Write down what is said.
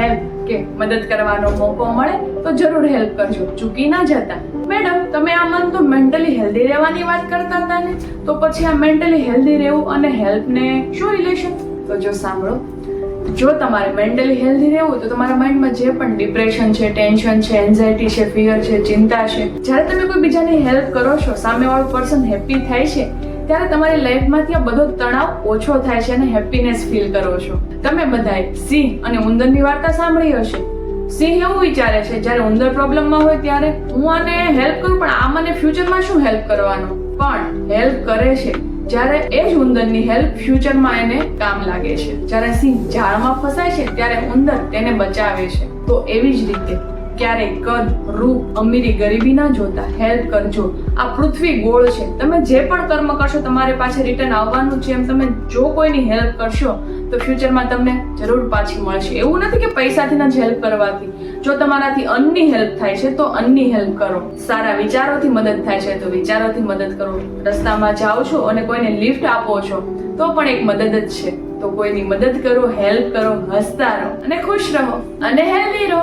Help કે મદદ કરવાનો મોકો મળે તો જરૂર હેલ્પ કરજો, ચૂકી ના જતા. મેડમ, તમે આ મન તો મેન્ટલી હેલ્ધી રહેવાની વાત કરતા હતા ને, તો પછી આ મેન્ટલી હેલ્ધી રહેવું અને હેલ્પને શું રિલેશન? તો જો સાંભળો, જો તમારે મેન્ટલી હેલ્ધી રહેવું તો તમારા માઇન્ડમાં જે પણ ડિપ્રેશન છે, ટેન્શન છે, એન્ઝાયટી છે, ફિયર છે, ચિંતા છે, જ્યારે તમે કોઈ બીજાની હેલ્પ કરો છો, સામેવાળો પર્સન હેપી થાય છે, ત્યારે તમારી લાઈફમાંથી આ બધો તણાવ ઓછો થાય છે અને હેપીનેસ ફીલ કરો છો. તમે બધાએ સિંહ અને ઉંદરની વાર્તા સાંભળી હશે. સિંહ એવું વિચારે છે જ્યારે ઉંદર પ્રોબ્લેમમાં હોય ત્યારે હું આને હેલ્પ કરું, પણ આ મને ફ્યુચરમાં શું હેલ્પ કરવાનો? પણ હેલ્પ કરે છે જ્યારે એ જ ઉંદરની હેલ્પ ફ્યુચરમાં એને કામ લાગે છે. જ્યારે સિંહ ઝાડમાં ફસાય છે ત્યારે ઉંદર તેને બચાવે છે. તો એવી જ રીતે ક્યારેય કદ, રૂપ, અમીરી, ગરીબી ના જોતા હેલ્પ કરજો. આ પૃથ્વી ગોળ છે, તમે જે પણ કર્મ કરશો તમારે પાછળ રિટર્ન આવવાનું છે. એમ તમે જો કોઈની હેલ્પ કરશો તો ફ્યુચરમાં તમને જરૂર પાછી મળશે. એવું નથી કે પૈસાથી જ હેલ્પ કરવાથી. જો તમારાથી અન્નની હેલ્પ થાય છે તો અન્નની હેલ્પ કરો. સારા વિચારોથી મદદ થાય છે તો વિચારોથી મદદ કરો. રસ્તામાં જાઓ છો અને કોઈને લિફ્ટ આપો છો તો પણ એક મદદ જ છે. તો કોઈની મદદ કરો, હેલ્પ કરો, હસતા રહો અને ખુશ રહો અને હેલ્ધી રહો.